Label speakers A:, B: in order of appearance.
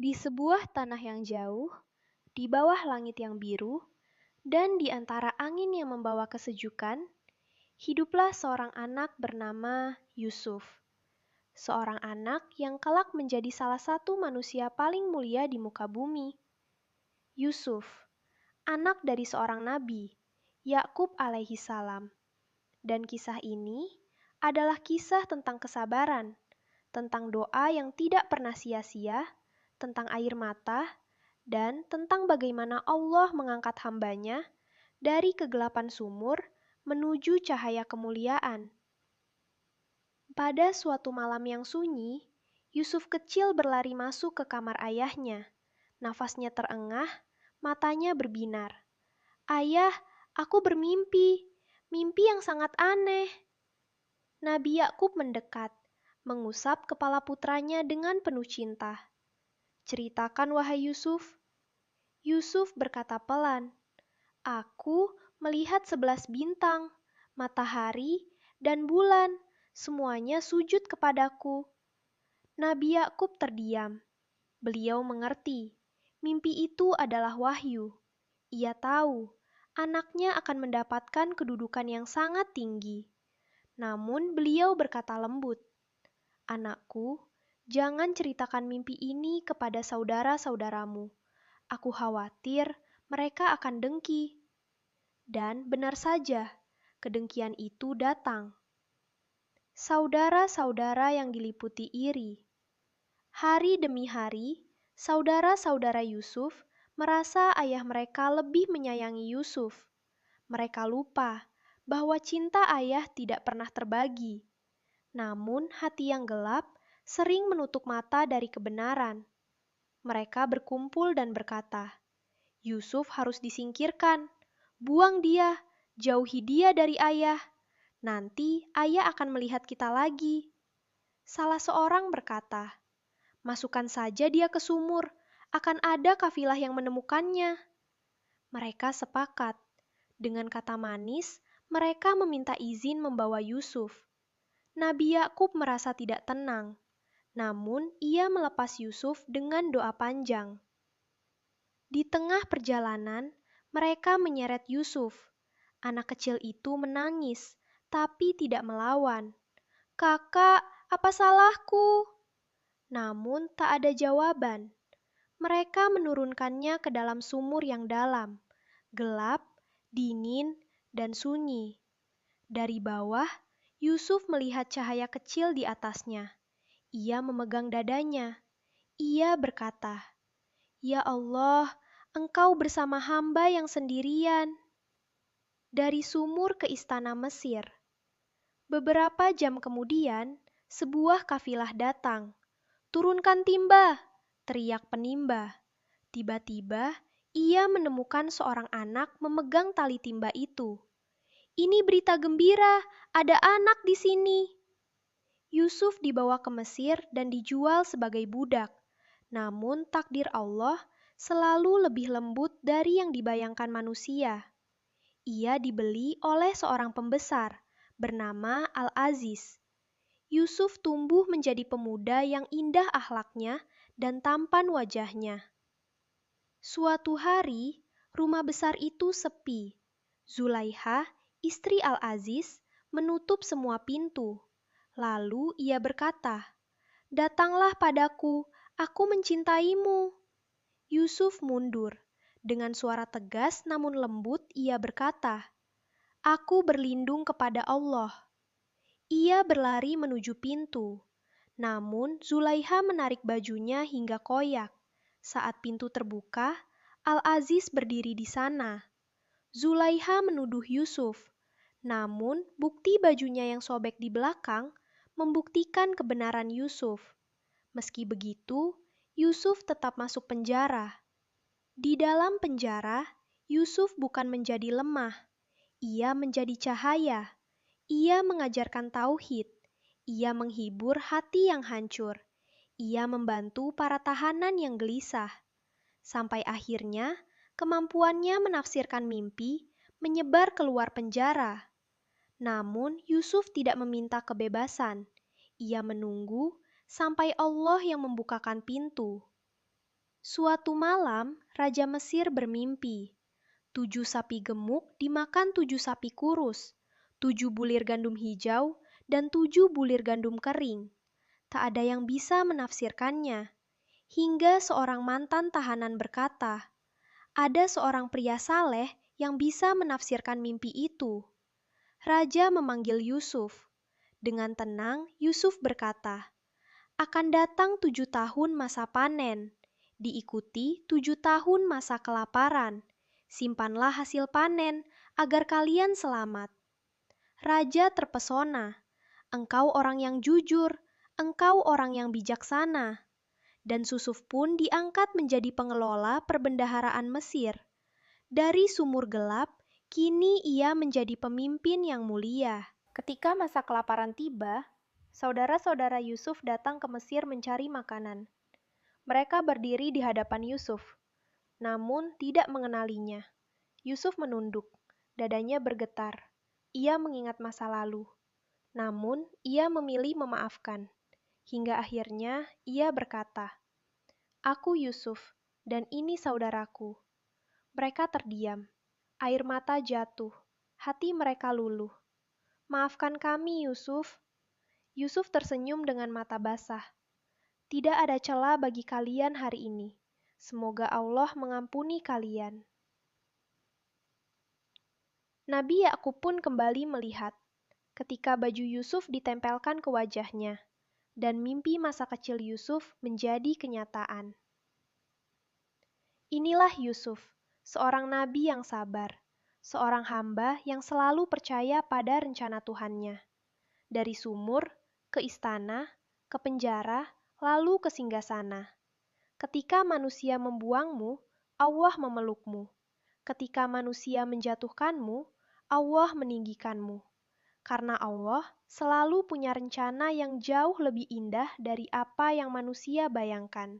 A: Di sebuah tanah yang jauh, di bawah langit yang biru, dan di antara angin yang membawa kesejukan, hiduplah seorang anak bernama Yusuf. Seorang anak yang kelak menjadi salah satu manusia paling mulia di muka bumi. Yusuf, anak dari seorang nabi, Yakub alaihi salam. Dan kisah ini adalah kisah tentang kesabaran, tentang doa yang tidak pernah sia-sia, tentang air mata, dan tentang bagaimana Allah mengangkat hambanya dari kegelapan sumur menuju cahaya kemuliaan. Pada suatu malam yang sunyi, Yusuf kecil berlari masuk ke kamar ayahnya. Nafasnya terengah, matanya berbinar. "Ayah, aku bermimpi, mimpi yang sangat aneh." Nabi Yakub mendekat, mengusap kepala putranya dengan penuh cinta. "Ceritakan, wahai Yusuf." Yusuf berkata pelan, "Aku melihat 11 bintang, matahari, dan bulan, semuanya sujud kepadaku." Nabi Yakub terdiam. Beliau mengerti, mimpi itu adalah wahyu. Ia tahu, anaknya akan mendapatkan kedudukan yang sangat tinggi. Namun beliau berkata lembut, "Anakku, jangan ceritakan mimpi ini kepada saudara-saudaramu. Aku khawatir mereka akan dengki." Dan benar saja, kedengkian itu datang. Saudara-saudara yang diliputi iri. Hari demi hari, saudara-saudara Yusuf merasa ayah mereka lebih menyayangi Yusuf. Mereka lupa bahwa cinta ayah tidak pernah terbagi. Namun hati yang gelap sering menutup mata dari kebenaran. Mereka berkumpul dan berkata, "Yusuf harus disingkirkan. Buang dia, jauhi dia dari ayah. Nanti ayah akan melihat kita lagi." Salah seorang berkata, "Masukkan saja dia ke sumur, akan ada kafilah yang menemukannya." Mereka sepakat. Dengan kata manis, mereka meminta izin membawa Yusuf. Nabi Yakub merasa tidak tenang, namun ia melepas Yusuf dengan doa panjang. Di tengah perjalanan, mereka menyeret Yusuf. Anak kecil itu menangis, tapi tidak melawan. "Kakak, apa salahku?" Namun tak ada jawaban. Mereka menurunkannya ke dalam sumur yang dalam, gelap, dingin, dan sunyi. Dari bawah, Yusuf melihat cahaya kecil di atasnya. Ia memegang dadanya. Ia berkata, "Ya Allah, Engkau bersama hamba yang sendirian." Dari sumur ke istana Mesir. Beberapa jam kemudian, sebuah kafilah datang. "Turunkan timba!" teriak penimba. Tiba-tiba, ia menemukan seorang anak memegang tali timba itu. "Ini berita gembira, ada anak di sini." Yusuf dibawa ke Mesir dan dijual sebagai budak. Namun takdir Allah selalu lebih lembut dari yang dibayangkan manusia. Ia dibeli oleh seorang pembesar bernama Al-Aziz. Yusuf tumbuh menjadi pemuda yang indah akhlaknya dan tampan wajahnya. Suatu hari, rumah besar itu sepi. Zulaiha, istri Al-Aziz, menutup semua pintu. Lalu ia berkata, "Datanglah padaku, aku mencintaimu." Yusuf mundur. Dengan suara tegas namun lembut ia berkata, "Aku berlindung kepada Allah." Ia berlari menuju pintu. Namun Zulaiha menarik bajunya hingga koyak. Saat pintu terbuka, Al-Aziz berdiri di sana. Zulaiha menuduh Yusuf. Namun bukti bajunya yang sobek di belakang membuktikan kebenaran Yusuf. Meski begitu, Yusuf tetap masuk penjara. Di dalam penjara, Yusuf bukan menjadi lemah. Ia menjadi cahaya. Ia mengajarkan tauhid. Ia menghibur hati yang hancur. Ia membantu para tahanan yang gelisah. Sampai akhirnya, kemampuannya menafsirkan mimpi menyebar keluar penjara. Namun Yusuf tidak meminta kebebasan. Ia menunggu sampai Allah yang membukakan pintu. Suatu malam, Raja Mesir bermimpi. 7 sapi gemuk dimakan 7 sapi kurus, 7 bulir gandum hijau, dan 7 bulir gandum kering. Tak ada yang bisa menafsirkannya. Hingga seorang mantan tahanan berkata, ada seorang pria saleh yang bisa menafsirkan mimpi itu. Raja memanggil Yusuf. Dengan tenang, Yusuf berkata, akan datang 7 tahun masa panen, diikuti 7 tahun masa kelaparan. Simpanlah hasil panen agar kalian selamat. Raja terpesona. Engkau orang yang jujur, engkau orang yang bijaksana. Dan Yusuf pun diangkat menjadi pengelola perbendaharaan Mesir. Dari sumur gelap, kini ia menjadi pemimpin yang mulia. Ketika masa kelaparan tiba, saudara-saudara Yusuf datang ke Mesir mencari makanan. Mereka berdiri di hadapan Yusuf, namun tidak mengenalinya. Yusuf menunduk, dadanya bergetar. Ia mengingat masa lalu, namun ia memilih memaafkan. Hingga akhirnya ia berkata, aku Yusuf, dan ini saudaraku. Mereka terdiam, air mata jatuh, hati mereka luluh. Maafkan kami, Yusuf. Yusuf tersenyum dengan mata basah. Tidak ada celah bagi kalian hari ini. Semoga Allah mengampuni kalian. Nabi Yakub pun kembali melihat, ketika baju Yusuf ditempelkan ke wajahnya, dan mimpi masa kecil Yusuf menjadi kenyataan. Inilah Yusuf, seorang nabi yang sabar, seorang hamba yang selalu percaya pada rencana Tuhannya. Dari sumur, ke istana, ke penjara, lalu ke singgasana. Ketika manusia membuangmu, Allah memelukmu. Ketika manusia menjatuhkanmu, Allah meninggikanmu. Karena Allah selalu punya rencana yang jauh lebih indah dari apa yang manusia bayangkan.